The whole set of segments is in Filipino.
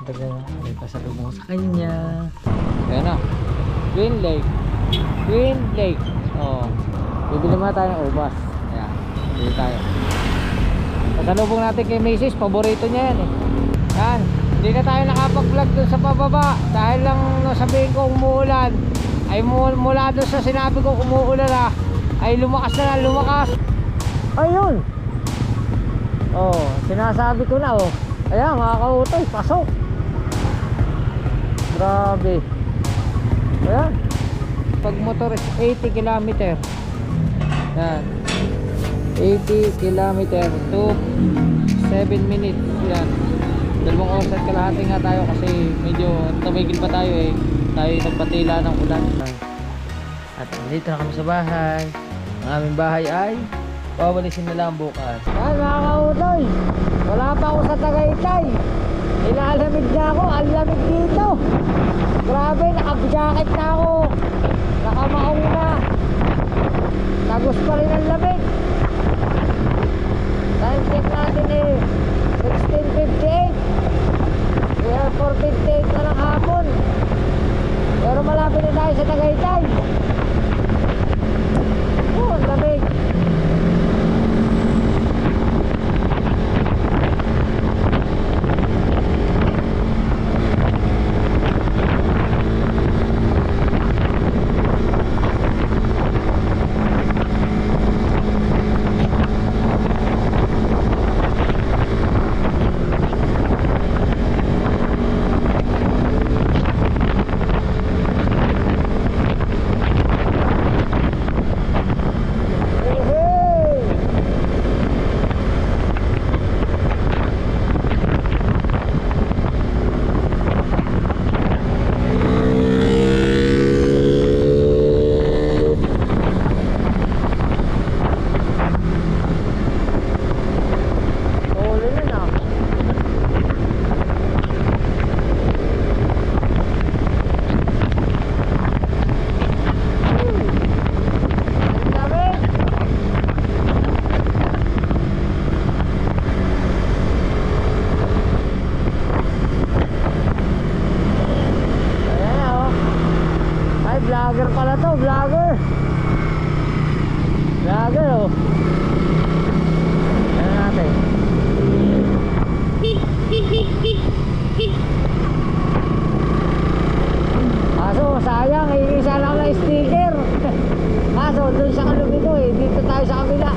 May pasalubong sa kanya. Ayan na. Twin Lake. Twin Lake. Oh. Bibili muna tayo ng ubas. Ayan. Bibili tayo. Pasalubong natin kay Macy's. Paborito niya yan eh. Yan. Hindi na tayo nakapag-vlog dun sa pababa. Dahil lang sabihin ko umuulan. Ay mula dun sa sinabi ko umuulan na. Ay lumakas na lang. Lumakas. Ayun. Oh. Sinasabi ko na oh. Ayan mga kautoy. Pasok. Grabe. Ayan. Pag motor is 80 km. Yan. 80 km to 7 minutes. Yan. 2 oras at kalahati nga tayo kasi medyo tumigil pa tayo eh. Tayo nagpatila ng ulan. At dito na kami sa bahay. Ang aming bahay ay pawalisin na lang bukas. Yan mga kautoy. Wala pa ako sa Tagaytay. Ilalamig na ako. Ang lamig dito. Grabe, naka-jacket na ako. Nakamaong na. Tagos pa rin ang lamig. Time check natin eh 16:58. We are 4:58 na ng hapon. Pero malapit na tayo sa Tagaytay. Oh, ang lamig. Vlogger pala to, vlogger. Vlogger oh. Ano natin? Kaso sayang, isa lang na sticker. Kaso doon sa kalumi ko eh, dito tayo sa kabila.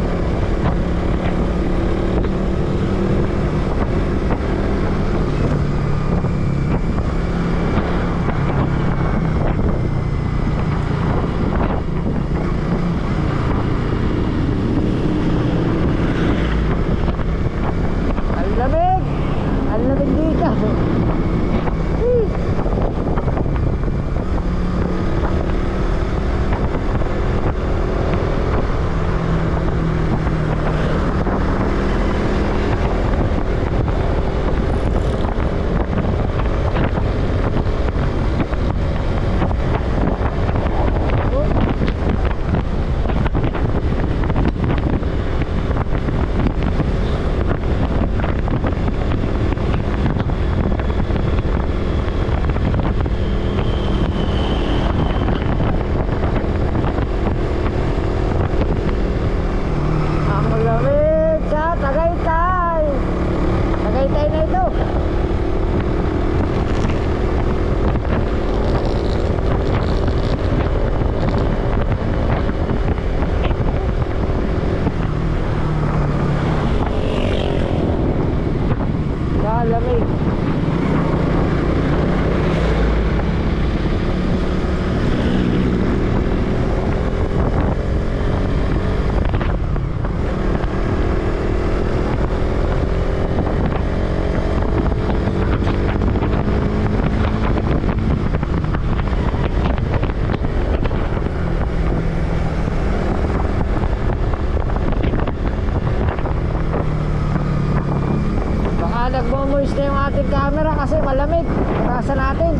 Nagmo-moist na yung ating camera kasi malamig. Taasan natin.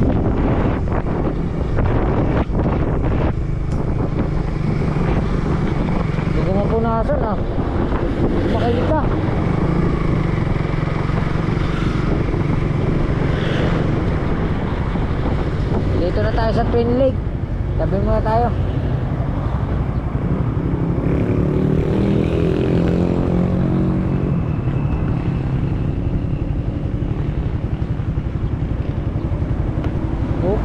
Hindi ko mapunasan ah. Makikita. tayo sa Twin Lake. Tabi muna tayo. Oh.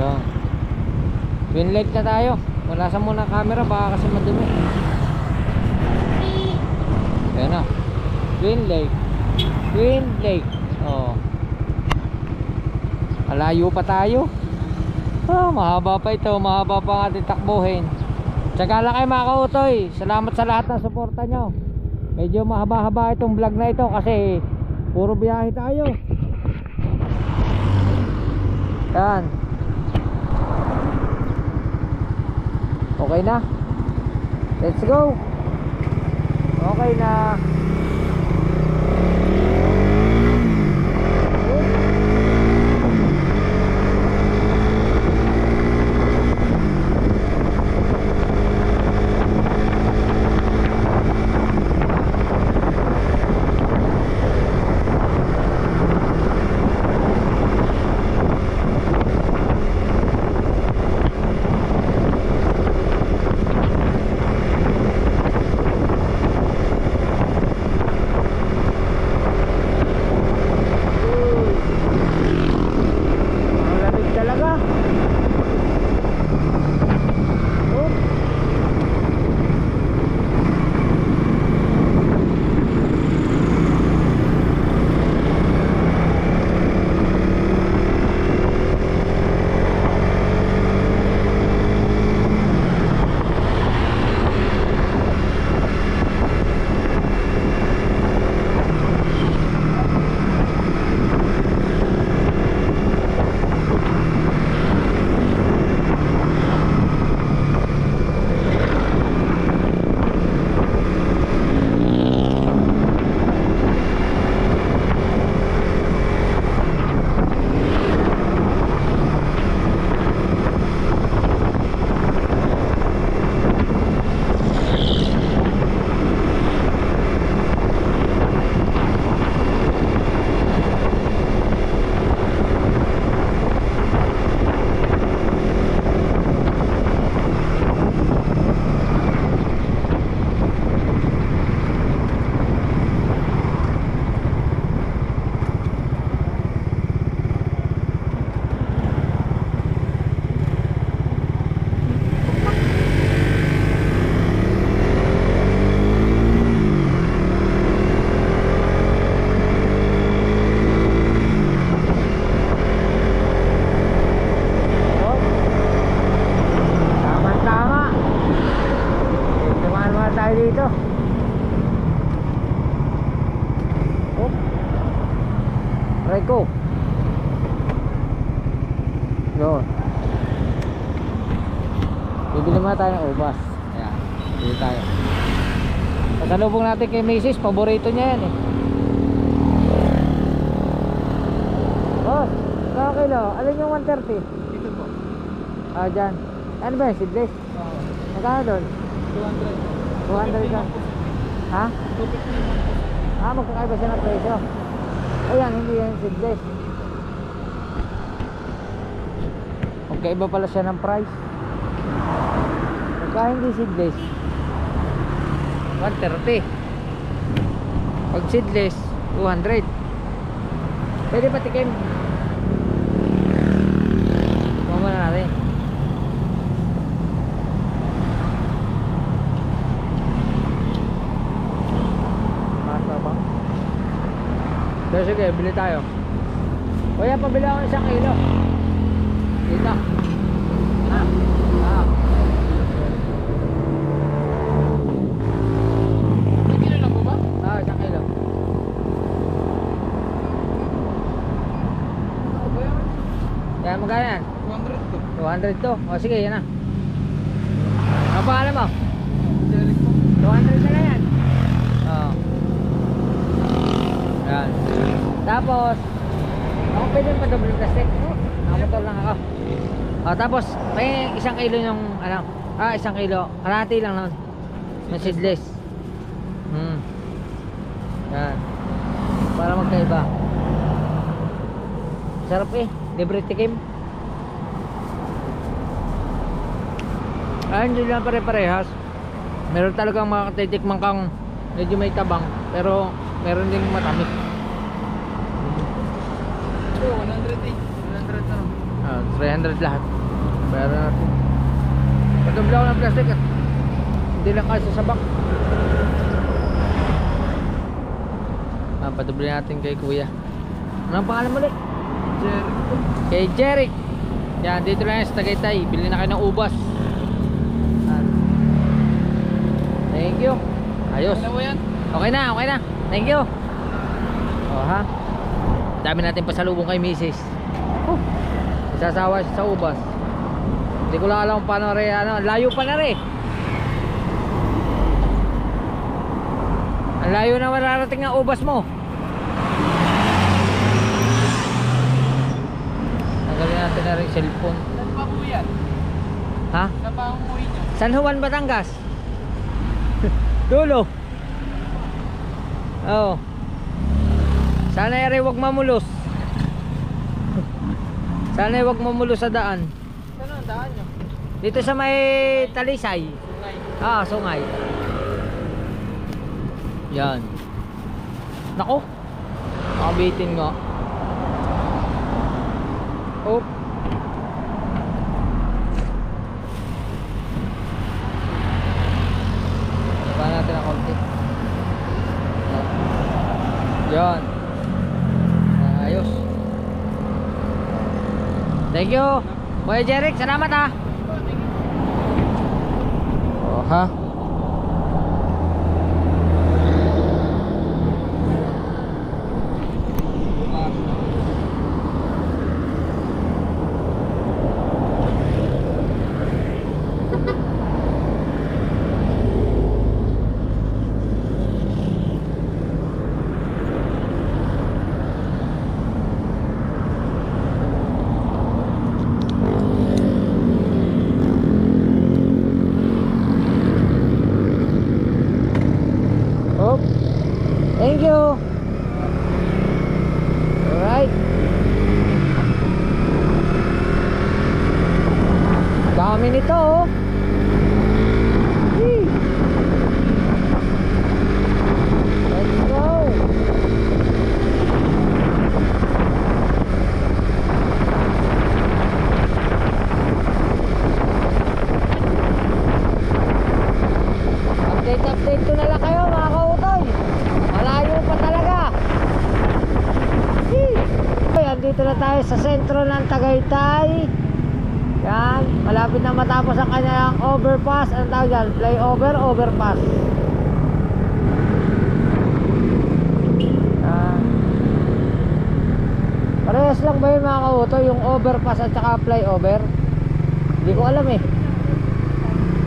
Yan. Twin Lake na tayo. Wala sa muna camera baka kasi madumi. Ayan na. Twin Lake. Twin Lake. Oh. Malayo pa tayo. Mahaba pa ito. Mahaba pa ang ating takbuhin. Tsaka lang kayo mga kautoy. Salamat sa lahat ng suporta nyo. Medyo mahaba-haba itong vlog na ito kasi puro biyahe tayo. Yan. Okay na. Let's go. Okay na. Dito. Oh. Reko. Yun. Bibili muna tayo ng ubas. Ayan. Bibili tayo. Pasalubong natin kay Mrs. Paborito niya yan eh. Oh, kaya kilo. Alin yung 130? Dito po. Ah, dyan. Ano ba yung seedless? Oo. Magkano doon? 200. 200 ka? Ha? 250. Ah, magkakaiba siya ng presyo. Ayan, hindi yan seedless. Magkaiba pala siya ng price. Pagka hindi seedless 130. Pag seedless 200. Pwede pa tikim. Muna natin. So, sige, bili tayo. Kuya, pabili ako 1 kilo. Dito. Kilo lang po ba? 1 kilo. Kaya magkano yan? 200 to. 200 to. O sige, yan na. Ano pangalan mo? Derek po. 200 na lang yan. Oo. Yan. Tapos, ako pwede pa double plastic. Nakamotor lang ako. O, tapos, may 1 kilo yung, ano, 1 kilo. Kalahati lang nun. Yung seedless. Yan. Para magkaiba. Sarap eh. Libre tikim. Ay, hindi lang pare-parehas. Meron talagang makatitikman kang medyo may tabang, pero meron ding matamis. Ito, 100 eh. 100 na. 300 lahat. Bayaran natin. Patubla ko ng plastic at hindi lang kasi sabak. Patubla natin kay kuya. Anong pangalan mo ulit? Jericho. Kay Jeric. Yan, dito lang yan sa Tagaytay. Bili na kayo ng ubas. Yan. Thank you. Ayos. Alam mo yan? Okay na, okay na. Thank you. O ha. Dami natin pasalubong kay Mrs. Isasawa siya sa ubas. Hindi ko lang alam kung paano rin, ano, layo pa na rin. Ang layo na mararating ang ubas mo. Tanggalin natin na rin cellphone. Saan pa po yan? Ha? Saan pa ang umuwi niyo? San Juan, Batangas. Dulo. Oo. Sana ay wag mamulos. Sana ay wag mamulos sa daan. Saan ang daan niyo? Dito sa may Talisay. Sungay. Sungay. Yan. Nako. Nakabitin nga. Oh. Baba natin ang konti. Yan. Ayos. Thank you. Boy Jeric, salamat ha. Oh ha. Oh. Thank you. Alright. Dami nito oh. Yee. Let's go. Update ko na lang kayo mga kautoy. Malayo pa talaga. Andito na tayo sa sentro ng Tagaytay. Yan, malapit na matapos ang kanyang overpass. Ano tawag dyan? Flyover, overpass. Yan. Parehas lang ba yun mga kautoy? Yung overpass at saka flyover? Hindi ko alam eh.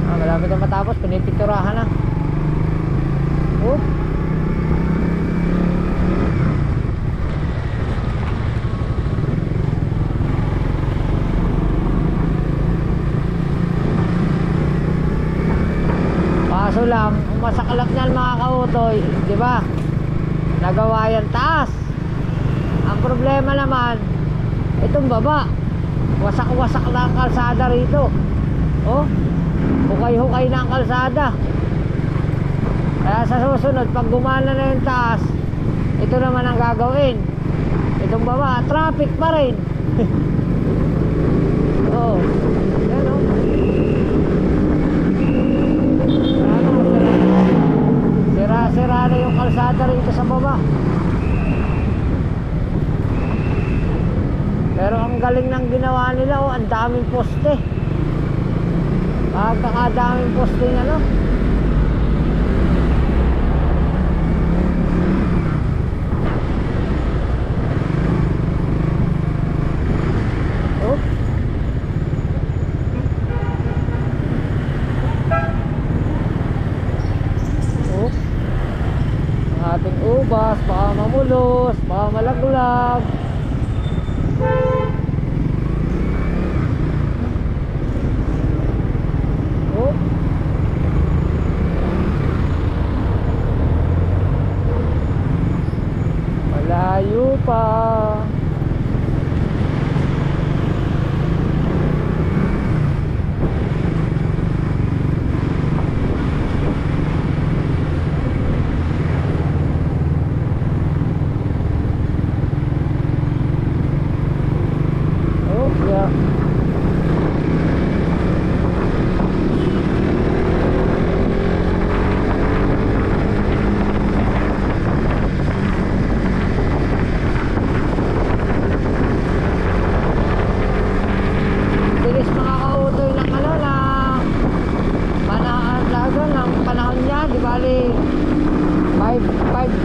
Malapit na matapos, pinipinturahan na. Oh. Kaso lang, masaklap niyan mga kautoy, di ba? Nagawa yan taas. Ang problema naman, itong baba, wasak-wasak na ang kalsada rito. Oh, hukay-hukay na ang kalsada. Kaya sa susunod, pag gumana na yung taas, ito naman ang gagawin. Itong baba, traffic pa rin. Oo. Yan o. Sira-sira na yung kalsada rito sa baba. Pero ang galing ng ginawa nila, oh, ang daming poste. Pagkakadaming poste niya, no? Ating ubas, baka mamulos, baka malaglag. Oh. Malayo pa.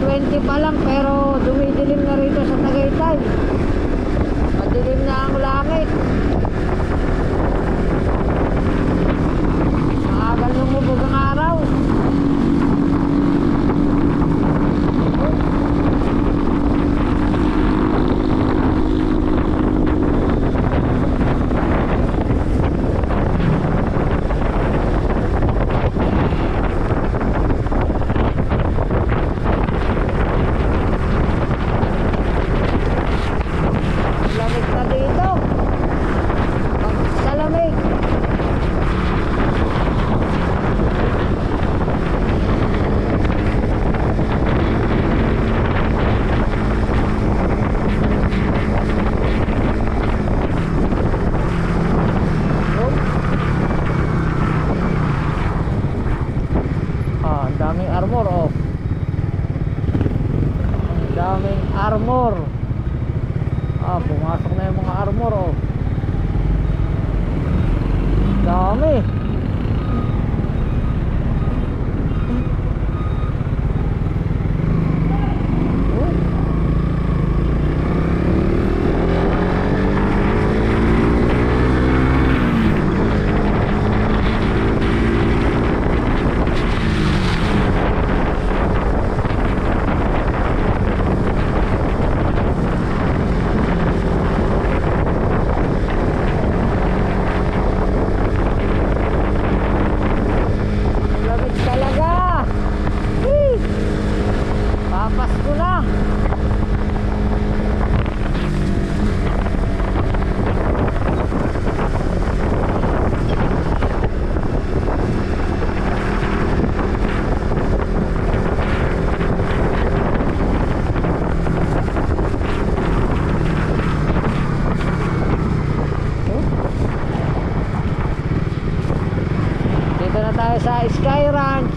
4:20 pa lang pero dumidilim na rito sa Tagaytay. Madilim na ang langit. Maagal lumubog ang araw. Lamig na dito. Sa lamig. Ang daming armor, oh. Ang daming armor. Pumasok na yung mga armor, oh. Dami. Lamig talaga. Hee! Papasko na. Dito na tayo sa Sky Ranch.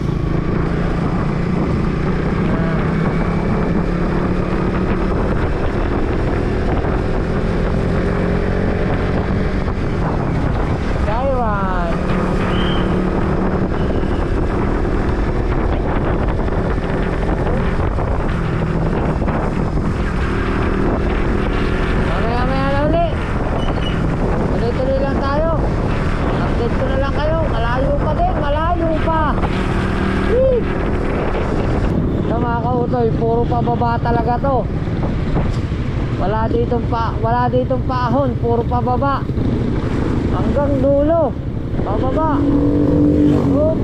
Sky Ranch. Mamaya-maya na uli. Tuloy-tuloy lang tayo. Update ko na lang kayo. Malayo pa din. Malayo pa. Hee! Ito mga kautoy, puro pababa talaga to. Wala ditong paahon, puro pababa. Hanggang dulo. Pababa. Oop.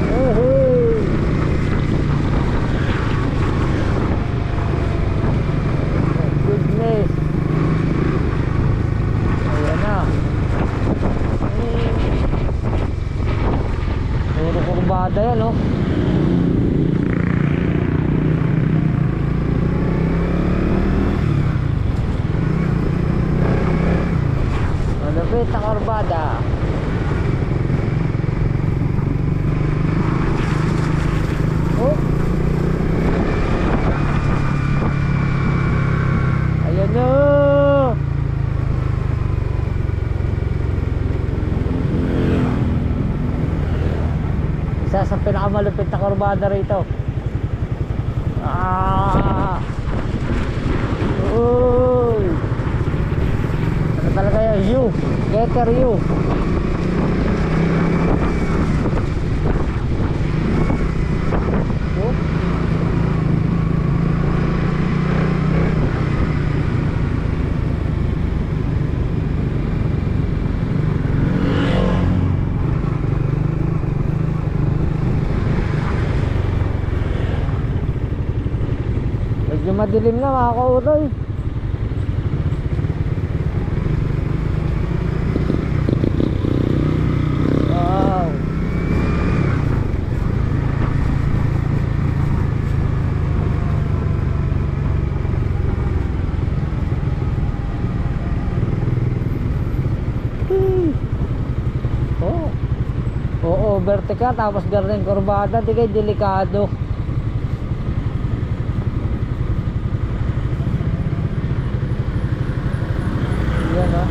Hey. Goodness. Ayan na. Puro kurbada yan, oh. Malapit ang kurbada. Oh. Ayan na. Isa sa pinakamalupit na kurbada rito. Uy. Ano talaga yan? Getter U. Oh. Medyo madilim na mga kautoy. Wow. Oo, vertical tapos ganun kurbada, di kayo delikado. Yan, oh.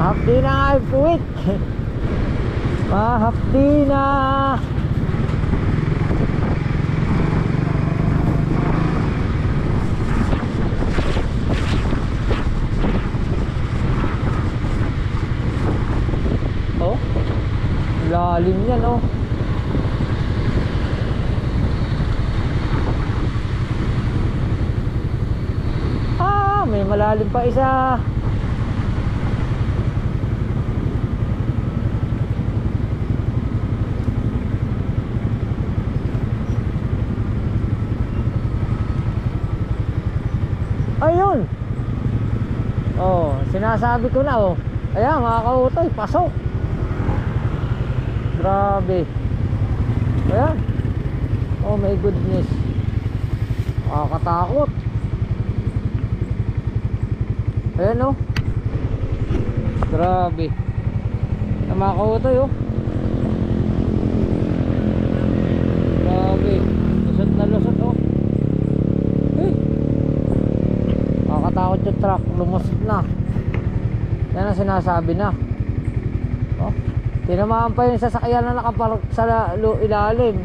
Mahapdi na nga yung puwit. Mahapdi na. Oh, lalim yan oh. Ah, may malalim pa isa. Ayun. Oh, sinasabi ko na oh. Ayan mga kautoy, pasok. Grabe. Ayan. Oh my goodness. Nakakatakot. Ayan oh. Grabe. Ayan mga kautoy oh. Grabe. Lusot na lusot oh. Nakakatakot yung truck, lumusot na. Yan ang sinasabi na. Oh, tinamaan pa yung sasakyan na nakapark sa ilalim.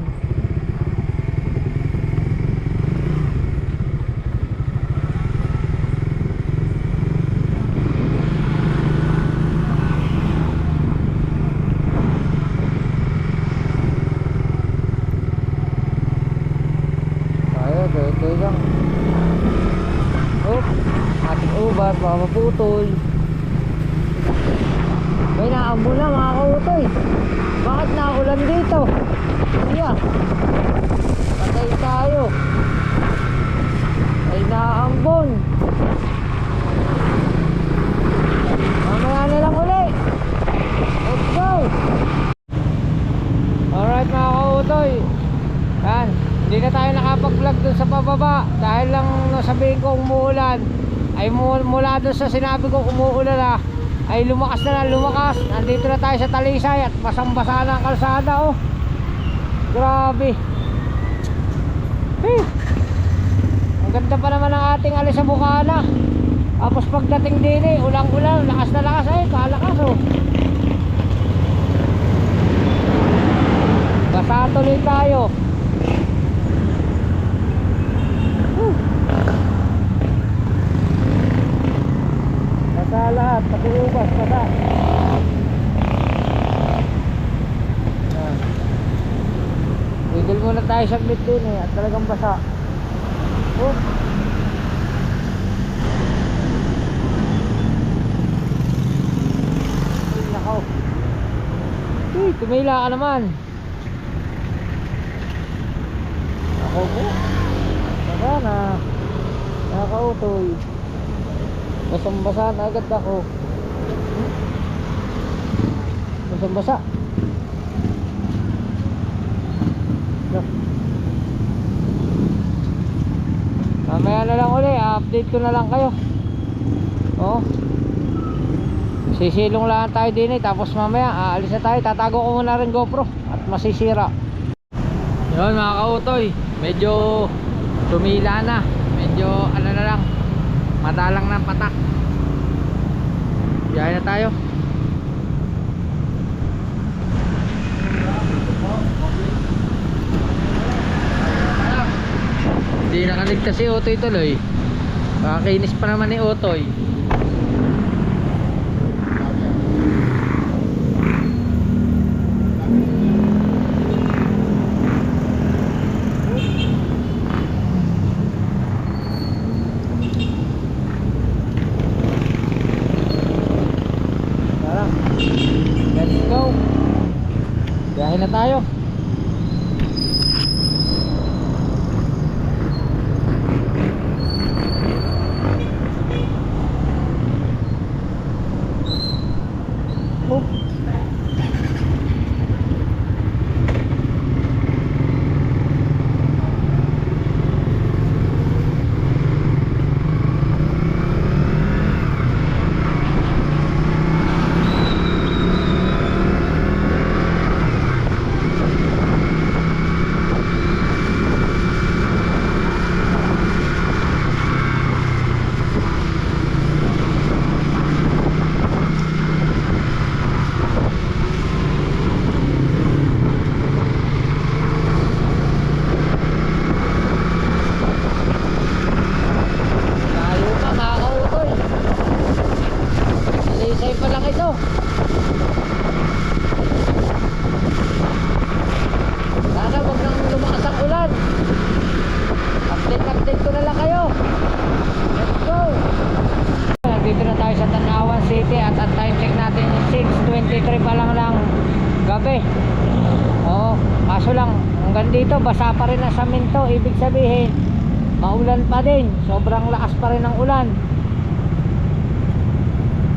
Ito lang. Oh, ating ubat, baka maputol. May naambon na mga kautoy. Bakit naulan dito? Siya. Patay tayo. Ay naambon. Mamaya na lang uli. Let's go. Alright mga kautoy. Yan. Hindi na tayo nakapag-vlog dun sa pababa. Dahil lang sabihin ko umuulan. Ay mula dun sa sinabi ko umuulan na, ay lumakas na lumakas. Nandito na tayo sa Talisay at basang-basa na ang kalsada oh. Grabe. Ang ganda pa naman ng ating Alisa Bukana. Tapos pagdating din eh, ulang-ulang, lakas na lakas ay, kalakas oh. Basa tuloy tayo. Basa lahat, pati ubas, basa. Tigil muna tayo saglit din eh, at talagang basa. Oh. Ay, nakaw. Tumila ka naman. Ako po. Baka na. Nakakautoy. Basang-basa na agad ako. Basang-basa. Mamaya na lang uli, update ko na lang kayo. Oh. Sisilong lang tayo din eh. Tapos mamaya aalis na tayo. Tatago ko muna rin GoPro at masisira. Yun mga kautoy, medyo tumila na. Medyo ano na lang, madalang ng patak. Biyahe na tayo. Hindi nakaligtas si Otoy tuloy. Kakakinis pa naman ni Otoy. Let's go. Biyahe na tayo. Sana wag nang lumakas ang ulan. Update ko na lang kayo. Let's go. Nandito na tayo sa Tanawan City at ang time check natin 6:23 pa lang ng gabi. Oo, kaso lang hanggang dito basa pa rin ang saminto. Ibig sabihin maulan pa din, sobrang lakas pa rin ng ulan.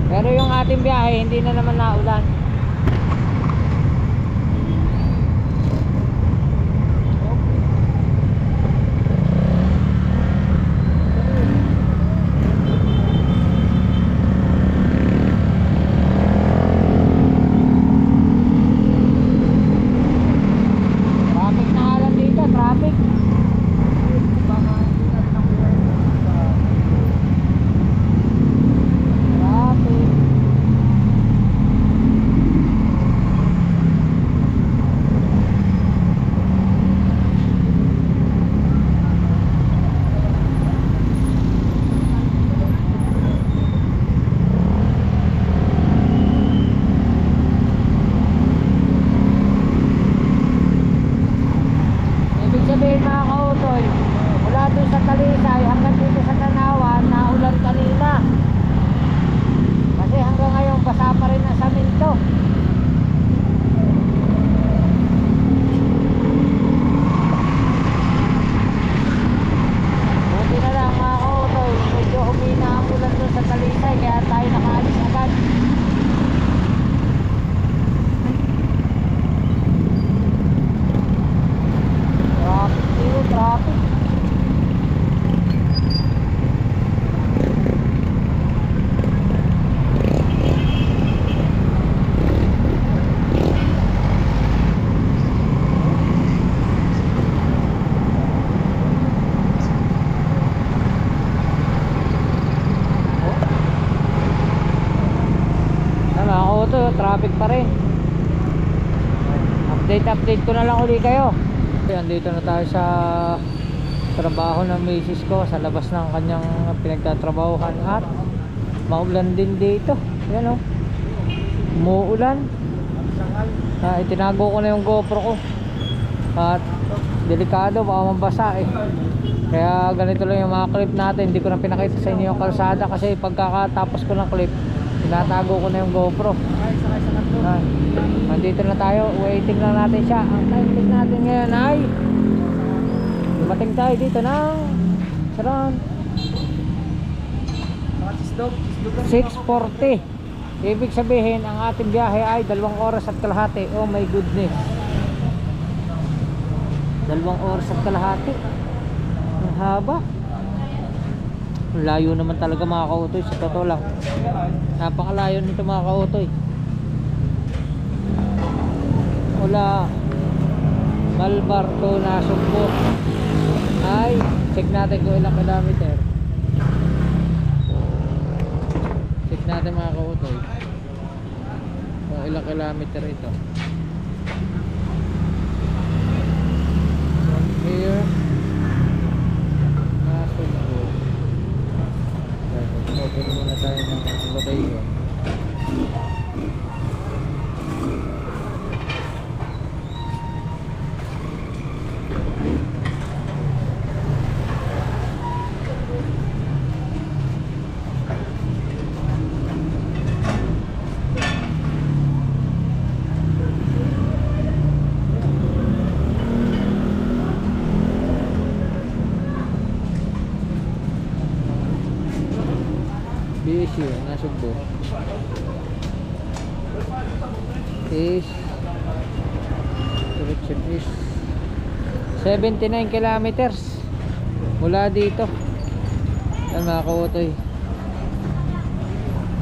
Pero yung ating biyahe hindi na naman naulan. Traffic na alam dito, traffic. Traffic. Ibig sabihin mga kautoy, mula doon sa Talisay hanggang dito sa Tanawan, naulan kanina. Kasi hanggang ngayon basa pa rin ang saminto. Buti na lang mga kautoy, medyo humina ang ulan doon sa Talisay kaya tayo nakaalis agad. Traffic dito, traffic. Tama ako to, traffic pa rin. Update ko na lang uli kayo. Andito na tayo sa trabaho ng misis ko, sa labas ng kanyang pinagtatrabahuhan at maulan din dito. Yan o, umuulan. Itinago ko na yung GoPro ko at delikado, baka mabasa eh. Kaya ganito lang yung mga clip natin. Hindi ko na pinakita sa inyo yung kalsada kasi pagkakatapos ko ng clip tinatago ko na yung GoPro. Nandito na tayo, waiting lang natin siya. Ang time check natin ngayon ay dumating tayo dito ng saran 6:40. Ibig sabihin ang ating biyahe ay 2 oras at kalahati. Oh my goodness, 2 oras at kalahati. Ang haba. Layo naman talaga mga kautoy, sa totoo lang. Napakalayo nito mga kautoy. Mula Malbar to Nasugbo ay check natin kung ilang kilometer. Check natin mga kautoy kung ilang kilometer ito. From here Nasugbo. Open muna tayo ng location. BSU, Nasugbo is direction is 79 kilometers mula dito. Yan mga kautoy,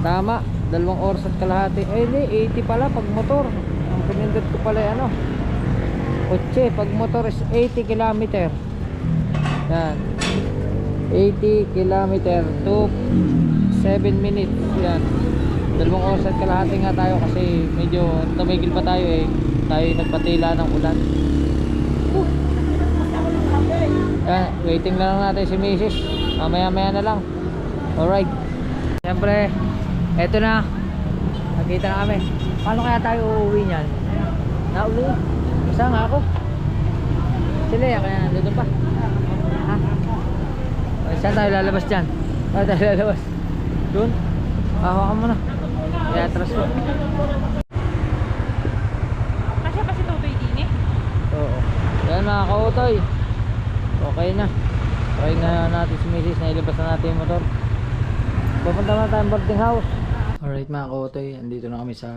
tama, 2 oras at kalahati. Ay hindi, 80 pala pag motor. Ang pinindot ko pala ano, kotse. Pag motor is 80 kilometer. Yan, 80 kilometer to 7 minutes. Yan, 2 oras at kalahati nga tayo kasi medyo tumigil pa tayo eh. Tayo nagpatila ng ulan. Yan, waiting na lang natin si Mrs. Mamaya maya na lang. Alright, siyempre eto na, Kita na kami. Paano kaya tayo uuwi niyan? Nauli. Isa nga ako. Sila yan, kaya nandun pa. Ha? O, saan tayo lalabas dyan? Saan tayo lalabas? Doon? Hawakan mo na. Kaya atras ko. Kasi pa si Totoy din eh. Oo. Yan mga kautoy. Okay na. Try na natin si Mrs. na ilabas na natin yung motor. Pupunta na tayong boarding house. Alright mga kautoy. Andito na kami sa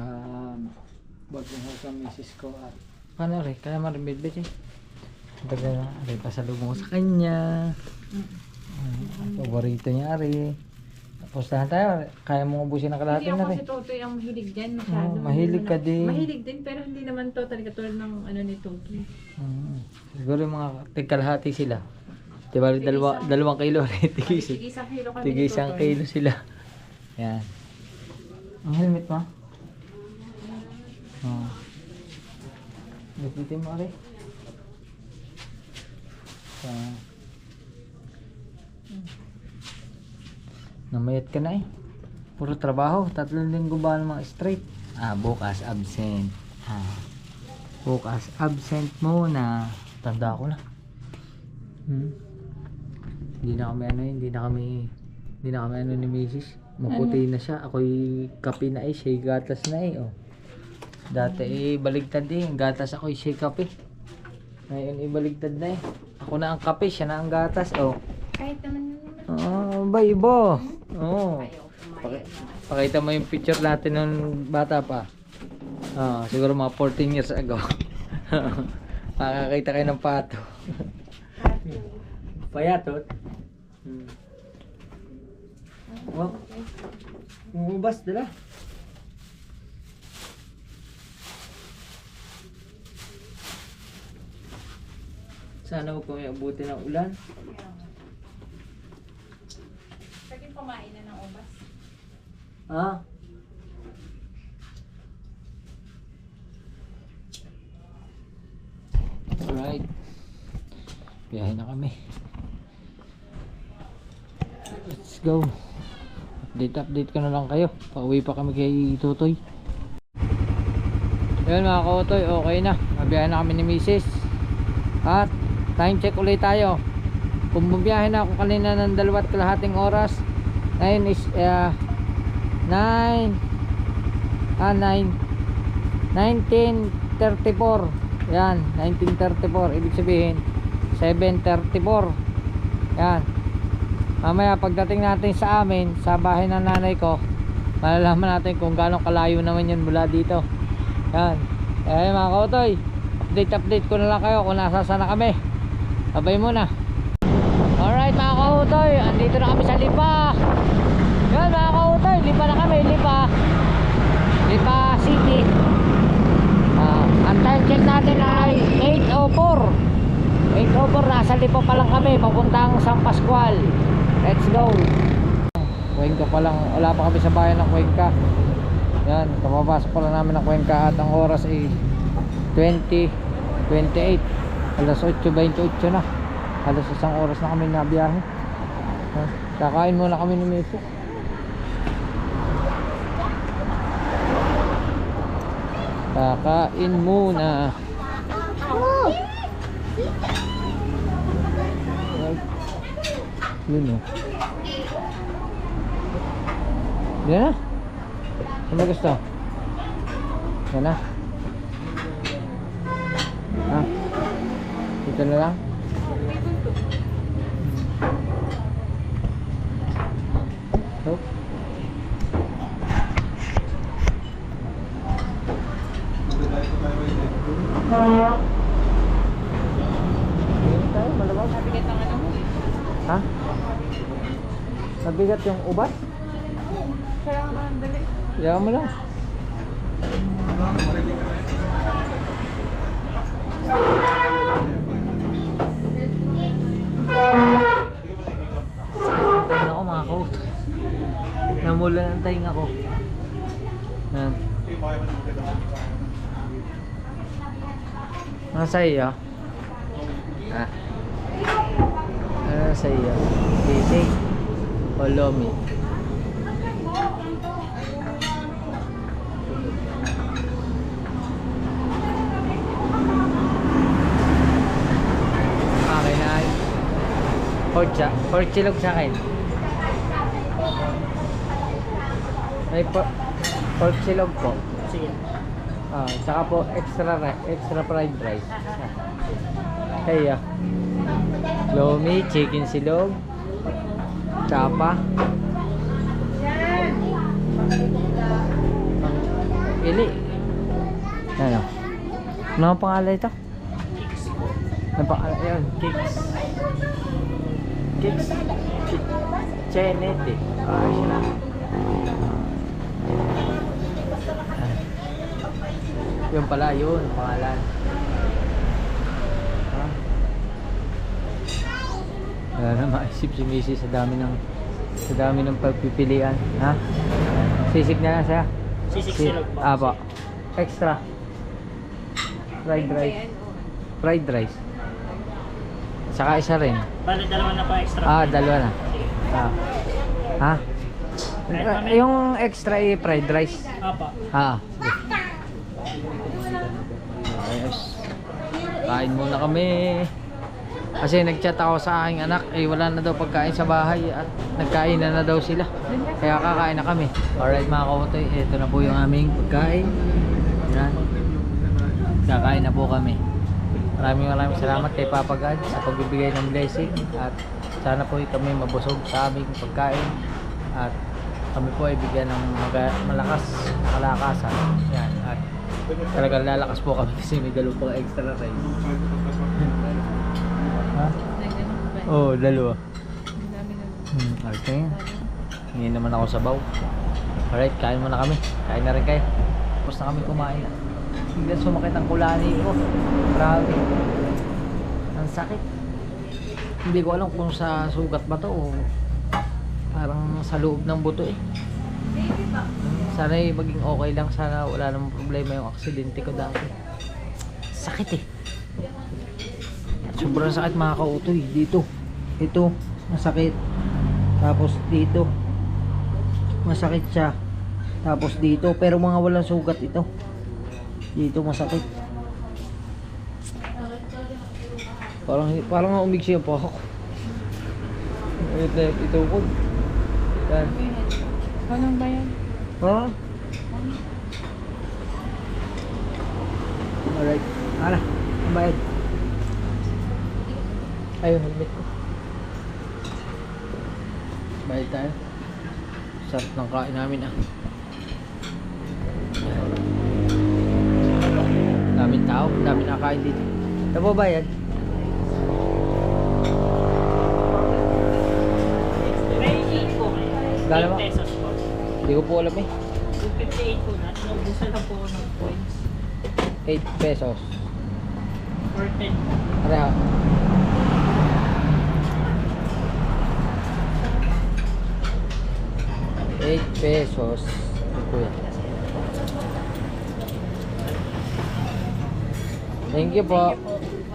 boarding house ng Mrs. ko. At paano rin? Kaya marimidbit eh. Tagal na. Aray pasalubong ko sa kanya. Paborito niya rin. Tapos lahat tayo. Kaya mo ubusin ang kalahati Hindi na ako rin. si Totoy ang mahilig dyan masyado. Mahilig ka din. Mahilig din pero hindi naman totally katulad ng ano ni Totoy. Siguro yung mga tigkalahati sila. Diba dalawang kilo rin. Tigis Tig-isang kilo kami Tigis ni ang Totoy. kilo sila. Yan. Ang helmet mo? Oo. Lupitin mo rin. Namayat ka na eh. Puro trabaho. 3 linggo ba ng mga straight? Bukas absent. Bukas absent muna. Tanda ko na. Hindi na kami ano ni Mrs. Maputi na siya. Ako'y kape na eh. Siya'y gatas na eh. Oh. Dati eh baligtad eh. Gatas ako'y siya'y kape. Ngayon eh baligtad na eh. Ako na ang kape. Siya na ang gatas. Oh. Kahit naman Ba ibo. Oh. Pakita mo yung picture natin nung bata pa. Siguro mga 14 years ago. Makakita kayo ng pato. Payatot. Oh. Umubas dala. Sana huwag kami abutin ng ulan. Pwede kumain na ng ubas. Alright. Biyahe na kami. Let's go. Update ko na lang kayo. Pauwi pa kami kay Tutoy. Ayun mga kautoy, okay na. Mabiyahe na kami ni Mrs. At time check ulit tayo. Kung bumiyahe na ako kanina ng 2.5 oras, ngayon is 19:34. Yan, 19:34. Ibig sabihin 7:34. Yan. Mamaya pagdating natin sa amin, sa bahay ng nanay ko, malalaman natin kung gaano kalayo naman yun mula dito. Yan. Mga kautoy, update ko na lang kayo kung nasasana kami. Abay muna. Alright mga kautoy, andito na kami sa Lipa. Yan mga kautoy, Lipa na kami. Lipa City. Ang time check natin ay 8:04. 8:04, nasa Lipa pa lang kami, papuntang San Pascual. Let's go. Cuenca pa lang, wala pa kami sa bayan ng Cuenca. Yan, kapapasok pa lang namin ng Cuenca at ang oras ay 20:28. Alas 8:28 na. Alas 1 oras na kami nabiyahe. Kakain muna kami ni Mrs. Kakain muna. Yun o. Yan na. Ano gusto? Yan na. Dito na lang. Oh. Tayo, malawag. Nabigat ang ano mo. Ha? Nabigat yung ubat? Kaya nga, dali. Yaman mo lang. Tayo ako mga coat. Namula ng tayo ako. Yan. Nasa iyo? Nasa iyo? Sisig o lomi? Pork chilog sa akin. May pork chilog po. Sige. Tsaka po extra fried rice. Hey, lomi, chicken silog, tsapa. Pili. Ano? Ano ang pangalan ito? Ano pangalan? Ayan, cakes. Cakes. Chenete. Siya na. Yun pala, yun, pangalan. Ha? Wala na maisip si Mrs. sa dami ng pagpipilian. Ha? Sisig na lang siya. Sisig silog po. Apo. Extra. Fried rice. Fried rice. Saka isa rin. Bale, dalawa na pa extra. Dalawa na. Ha? Yung extra fried rice. Apa. Sige. Ayos. Kain muna kami. Kasi nagchat ako sa aking anak, wala na daw pagkain sa bahay at nagkain na daw sila. Kaya kakain na kami. Alright mga kautoy, ito na po yung aming pagkain. Yan. Kakain na po kami. Maraming salamat kay Papa God sa pagbibigay ng blessing. At sana po kami mabusog sa aming pagkain. At kami po ay bigyan ng malakas na kalakasan. Yan. At talagang lalakas po kami kasi may dalawa pang extra rice. Ha? Oo, dalawa. Okay. Ngayon naman ako sa baw. Alright, kain muna kami. Kain na rin kayo. Tapos na kami kumain. Biglang sumakit ang kulani ko. Grabe. Ang sakit. Hindi ko alam kung sa sugat ba to o parang sa loob ng buto eh. Sana maging okay lang. Sana wala namang problema yung aksidente ko dati. Sakit eh. Sobrang sakit mga kautoy. Dito. Ito. Masakit. Tapos dito. Masakit siya. Tapos dito. Pero mga walang sugat ito. Dito masakit. Parang umigsi po ako. Ito ko. Yan. Anong ba yan? Ha? Alright. Ano? Ang bayad. Ayun, helmet ko. Bayad tayo. Sarap ng kain namin Daming tao, daming nakain dito. Ito po bayad. May 8 po. Gala ba? 8 pesos po. Hindi ko po alam eh. 258 po na. Naubusan lang po ng points. 8 pesos. For 10 po. Pareha. $8. Kuya. Thank you po.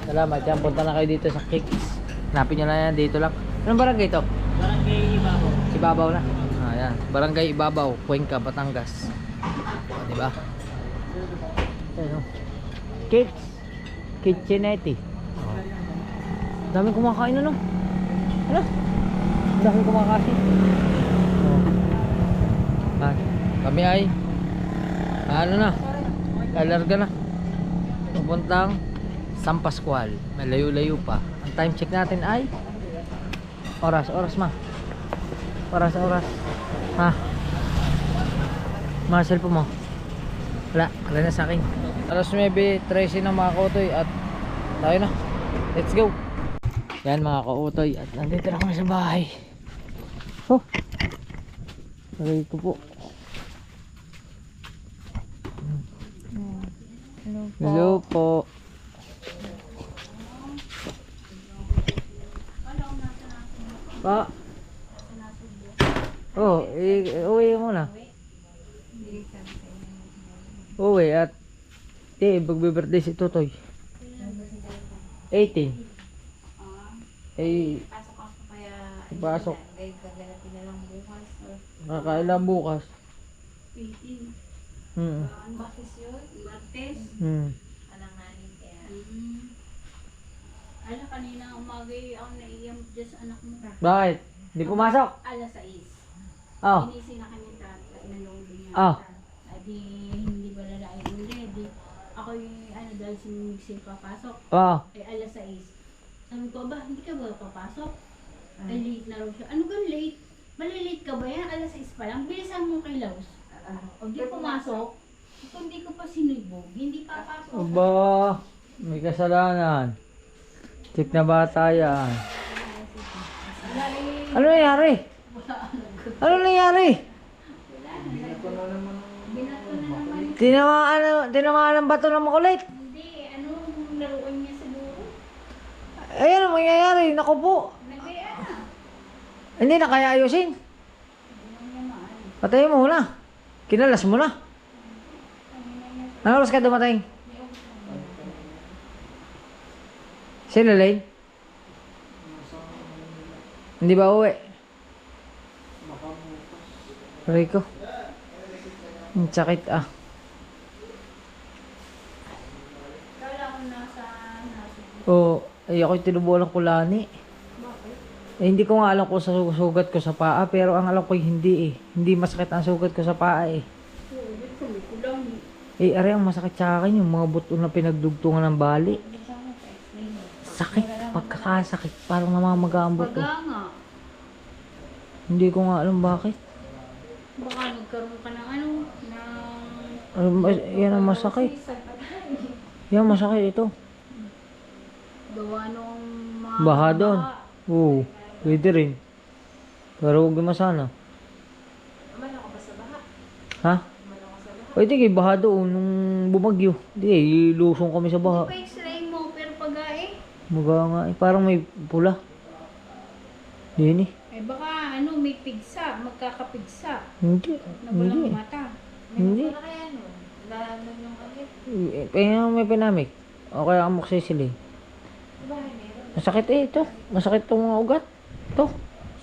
Salamat. Yan, punta na kayo dito sa Kicks. Hanapin nyo na yan. Dito lang. Anong barangay ito? Barangay Ibabaw. Ibabaw na. Yan. Barangay Ibabaw, Cuenca, Batangas. Diba? Ayan o. Kicks. Kitchenette. Dami kumakain ano? Ano? Dami kumakain. Kami ay ano na? Alarga na. Pupuntang San Pascual. Malayo-layo pa. Ang time check natin ay oras ma. Oras. Ha? Muscle po mo. Wala na sa akin. Alas 9:13 na mga kautoy at tayo na. Let's go. Yan mga kautoy at nandito na kami sa bahay. Aray ko po. Hello po. Pa. Uwi muna. Uwi at magbe-birthday si Totoy. 18. Pasok ako kaya Pasok. gagalapin na lang bukas. Nakakailan bukas. 18. Ang bakis yun? Martes? Alang nanin kaya. Ano, kanina umaga ako naiyang Diyos anak mo ka. Bakit? Hindi pumasok? Alas 6. Oh. Inisi na kami tatay. Inanong din niya. Oh. Di hindi ba lalaking hindi. Di ako yung dahil si Mixie papasok. Oh. Alas 6. Sabi ko, ba, hindi ka ba papasok? Ay, late na raw siya. Ano ka late? Malilate ka ba yan? Alas 6 pa lang. Bilisan mo kay Laos. O di pumasok. Kung hindi ko pa sinulbog, hindi papasok. Aba, may kasalanan. Check na bata yan. Ano nangyari? Ano nangyari? Binato na naman. Tinamaan ng bato ng makulit. Hindi, laruan niya siguro. Ayun ang mangyayari. Naku po. Nagaya na. Hindi na kaya ayusin. Patayin mo na. Kinalas mo na. Anong oras ka dumating? Sila Lane? Hindi ba uwi? Rico. Ang sakit ah. Kala ko nasa Oo. Ay ako'y tinubulang kulani. Eh, hindi ko nga alam kung sa sugat ko sa paa. Pero ang alam ko hindi eh. Hindi masakit ang sugat ko sa paa eh. Eh, aray ang masakit sa akin yung mga buto na pinagdugtungan ng bali. Sakit. Pagkakasakit. Parang namamaga ang buto. Baga nga. Hindi ko nga alam bakit. Baka nagkaroon ka ng Yan ang masakit. Yan masakit ito. gawa nung Baha doon. Oo. Pwede rin. Pero huwag naman sana. Umano ka ba sa baha? Ha? Pwede kayo baha doon nung bumagyo. Hindi, ilusong kami sa baha. Hindi pa x-ray mo, pero pag-ae. Maga nga eh. Parang may pula. Hindi eh. Baka may pigsa, magkakapigsa. Hindi. Na walang Hindi. mata. Hindi. Ano kaya nun? Laman yung kalit. Kaya may pinamik. O kaya amoxicillin. Diba meron? Masakit eh ito. Masakit itong mga ugat. Ito.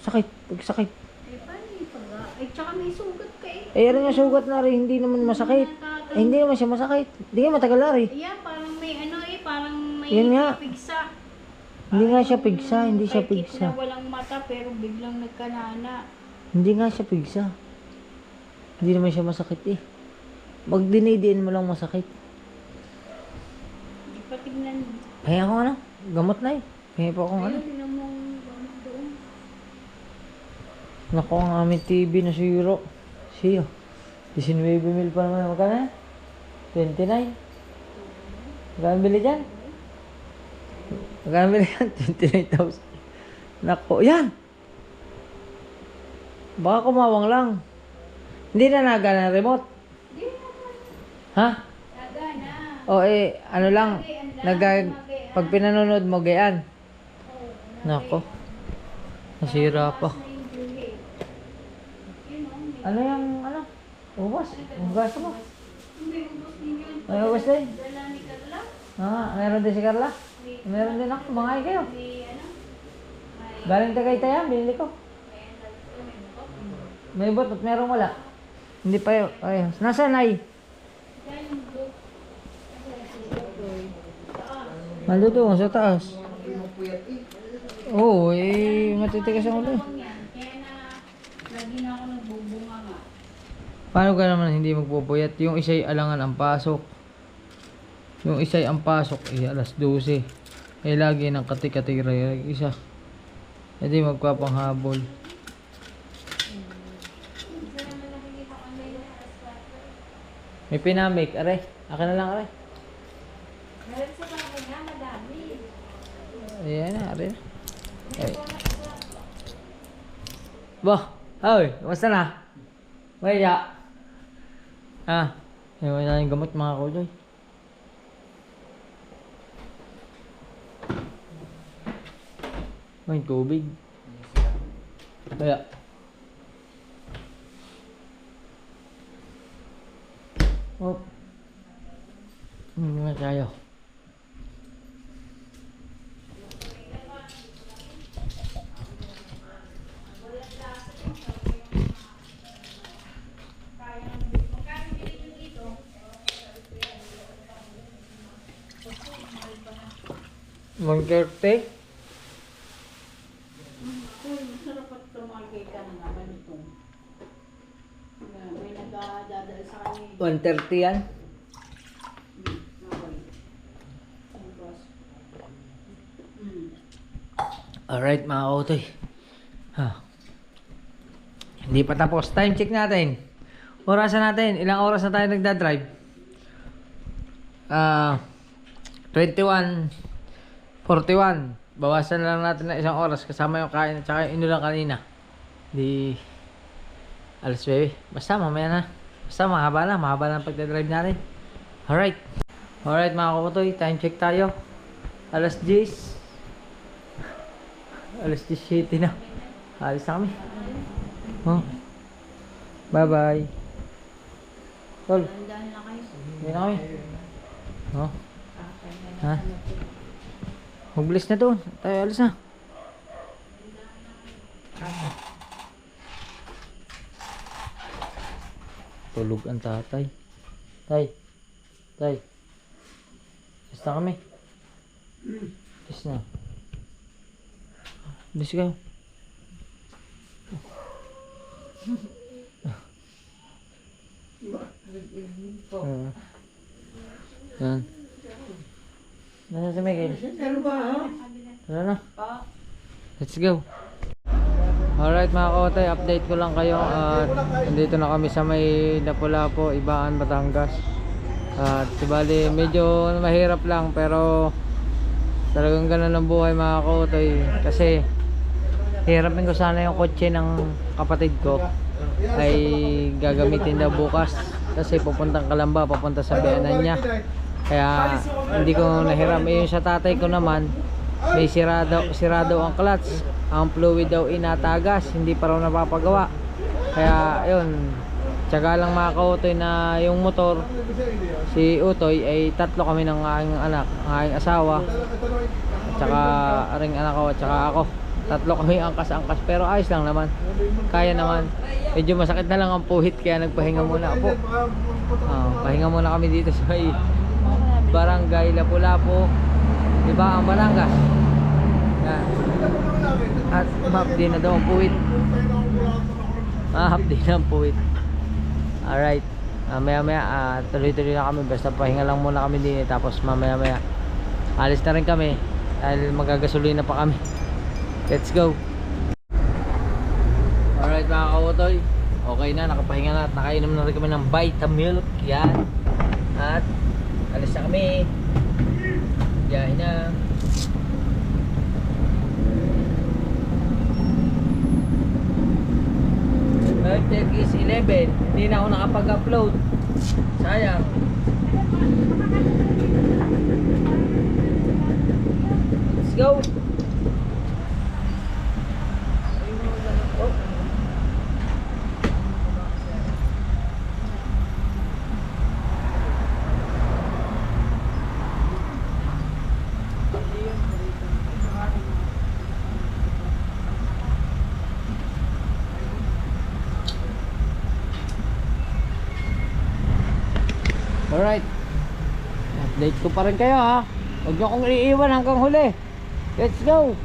Sakit. Pagsakit. Paano yung pag-ae? Tsaka may sugat ka eh. Eh, rin yung sugat na rin. Hindi naman masakit. Eh, hindi naman siya masakit. Hindi nga matagal na rin. Yeah, parang may parang may Yan nga. pigsa. Hindi nga siya pigsa. Hindi siya Kahit pigsa. na walang mata, pero biglang nagkanana. Hindi nga siya pigsa. Hindi naman siya masakit eh. Magdinidiin mo lang masakit. Hindi pa tignan. Kaya ako ano? Gamot na eh. Kaya pa akong ano? Ayun, tignan mo gamot doon. Naku, ang aming TV na siro. Siyo. 19 mil pa naman. Magkano yan? 29. Magkano bili dyan? Magkano bili yan? 29,000. Naku, yan! Baka kumawang lang. Hindi na nagana ng remote. Ha? Nagana. O eh, ano lang. Pag pinanonood mo, gayaan. Nako. Nasira pa. Ano yung ano? Ubas. Ubas mo. May ubas din. Dala ni Carla. Meron din si Carla. Meron din ako. Bangay kayo. May Galing Tagaytay yan. Binili ko. May bot at meron wala. Hindi pa yun. Ay, nasaan ay? Malo doon sa taas. Oo, eh, matitigas ang ulo. Kaya lagi na ako nagbubunga nga. Paano ka naman hindi magpupuyat? Yung isa'y alangan ang pasok. Yung isa'y ang pasok, alas 12. Eh, lagi ng katikatira yung isa. Hindi magpapanghabol. May pinamik, are. Akin na lang, are. Meron sa bahay nga, madami. Ayan na, are. Ay. Bah, ay, kamusta na? Maya. Ewan na yung gamot mga kuloy. May tubig. Kaya. Oh. Hindi na tayo. Mangkerte. 1:30 yan. Alright mga kautoy. Hindi pa tapos. Time check natin. Orasan natin. Ilang oras na tayo nagdadrive? 21:41. Bawasan lang natin na isang oras kasama yung kain at saka yung inulang kanina. Di alas 9. Basta mamaya na. Basta mahaba na ang pagdadrive natin. Alright. Alright mga kautoy. Time check tayo. Alas 10. Alas 17 na. Alis na kami. Oh. Bye bye. Tol. Tandaan lang kayo. Hindi na kami. Oh. Ha? Magbilis na doon. Tayo alis na. Tulog ang tatay. Tay. Tay. Alis na kami. Alis na. Alis kayo. Yan. Nasaan si Miguel? Tara na. Let's go. Alright mga kautoy, update ko lang kayo at nandito na kami sa may Lapu-Lapu, Ibaan, Batangas. At bali medyo mahirap lang pero talagang ganun ang buhay mga kautoy kasi hirapin ko sana yung kotse ng kapatid ko ay gagamitin daw bukas kasi pupuntang Kalamba, papunta sa biyanan niya. Kaya hindi ko nahiram. Yung sa tatay ko naman may sirado ang clutch, ang fluid daw inatagas, hindi pa raw napapagawa. Kaya yun, tiyaga lang mga kautoy na yung motor si Utoy ay tatlo kami ng aking anak, ang aking asawa at saka aring anak ko at saka ako. Tatlo kami angkas-angkas pero ayos lang naman, kaya naman. Medyo masakit na lang ang puhit kaya nagpahinga muna po. Pahinga muna kami dito sa may Barangay Lapu-Lapu, Ibaan, Batangas. Yan. At mahapdi na daw ang puwit. Mahapdi na ang puwit. Alright. Maya-maya tuloy-tuloy na kami. Basta pahinga lang muna kami din. Tapos mamaya-maya alis na rin kami dahil magagasolina pa kami. Let's go. Alright mga kautoy, okay na, nakapahinga na at nakainom na rin kami ng Vitamilk. Yan. At alis na kami. Biyahe na. Check is 11. Hindi na ako nakapag-upload. Sayang. Let's go. Alright, update ko pa rin kayo ha. Huwag nyo akong iiwan hanggang huli. Let's go.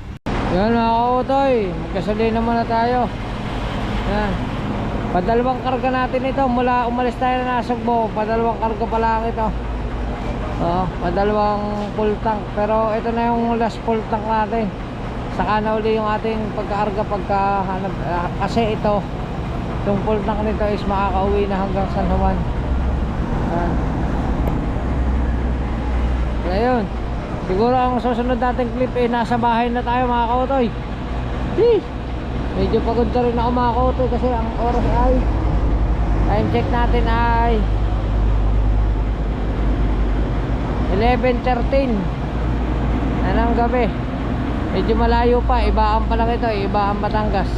Yan mga kautoy, magkasolina muna tayo. Yan, padalawang karga natin ito. Mula umalis tayo na Nasugbo, padalawang karga pa lang ito. Padalawang full tank. Pero ito na yung last full tank natin. Saka na uli yung ating pagkaarga kasi ito, yung full tank nito is makakauwi na hanggang San Juan. Ayun, siguro ang susunod nating clip eh nasa bahay na tayo mga kautoy. Medyo pagod na rin ako mga kautoy kasi ang oras ay time check natin ay 11:13 na ng gabi. Medyo malayo pa, Ibaan pa lang ito, Ibaan, Batangas.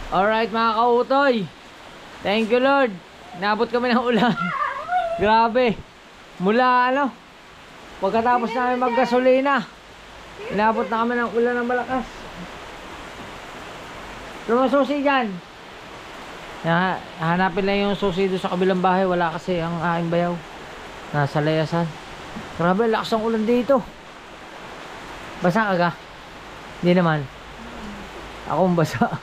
Alright mga kautoy, thank you Lord, nabot kami ng ulan. Grabe. Mula pagkatapos namin maggasolina, inabot na kami ng ulan ng malakas. Pero susi dyan. Hanapin lang yung susi doon sa kabilang bahay. Wala kasi ang aking bayaw. Nasa layasan. Grabe, lakas ang ulan dito. Basa ka ga? Hindi naman. Akong basa.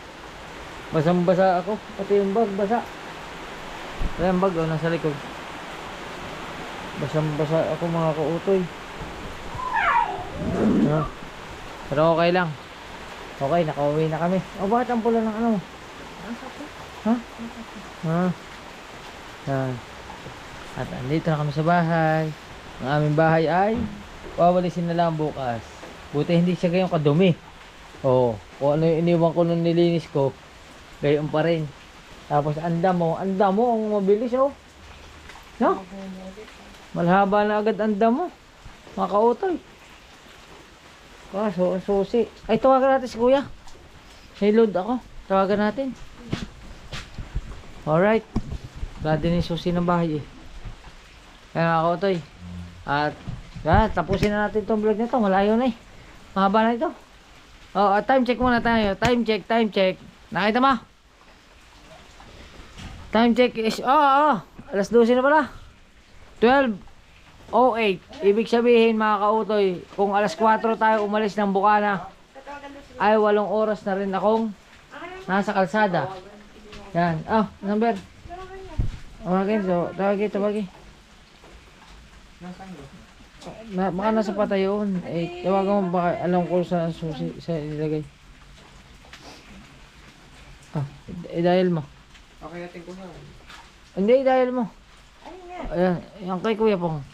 Basang basa ako. Pati yung bag basa. Ayan bag, oh, nasa likod. Basang-basa ako mga kautoy. Ano? Pero okay lang. Okay, nakauwi na kami. O, bakit ang pula ng ano? Ha? Ha? Yan. At andito na kami sa bahay. Ang aming bahay ay wawalisin na lang bukas. Buti hindi siya gayong kadumi. Oo. Kung ano yung iniwan ko nung nilinis ko, gayon pa rin. Tapos ang damo ang mabilis oh. No? Malhaba na agad ang damo. Mga kautoy. Kaso, ang susi. Ay, tawagan natin si kuya. May load ako. Tawagan natin. Alright. Wala din yung susi ng bahay eh. Kaya mga kautoy. At, yan, tapusin na natin itong vlog na ito. Malayo na eh. Mahaba na ito. Oh, time check muna tayo. Time check. Nakita mo? Time check is, alas 12 na pala. 12:08. Ibig sabihin mga kautoy, kung alas 4 tayo umalis ng Bukana, ay 8 oras na rin akong nasa kalsada. Yan. Number. Tawagin. Baka nasa patayon. Tawagan mo baka alam ko sa susi sa ilagay. I-dial mo. Okay, ating ko na. Hindi, i-dial mo. Ayan, yung kay Kuya Pong.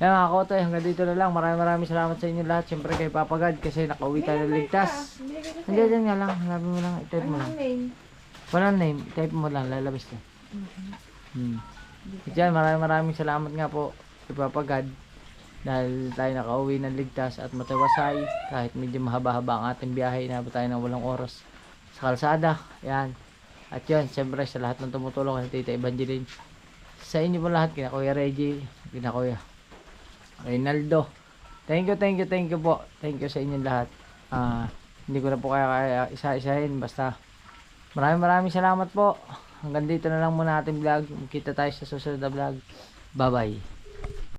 Yan mga kautoy, hanggang dito na lang. Maraming salamat sa inyo lahat. Siyempre kay Papa God kasi nakauwi tayo ng ligtas. Hindi, dyan nga lang. Hanapin mo lang. I-type mo lang. Walang name. I-type mo lang. Lalabas na. Diyan, maraming salamat nga po kay Papa God. Dahil tayo nakauwi ng ligtas at matiwasay. Kahit medyo mahaba-haba ang ating biyahe. Inabot tayo ng 8 oras sa kalsada. Yan. At yun, siyempre sa lahat ng tumutulong kay Tita Evangeline. Sa inyo po lahat, kina Kuya Reggie, kina Kuya Reynaldo. Thank you po. Thank you sa inyo lahat. Hindi ko na po kaya isa-isahin. Basta maraming salamat po. Hanggang dito na lang muna ating vlog. Magkita tayo sa susunod na vlog. Bye bye.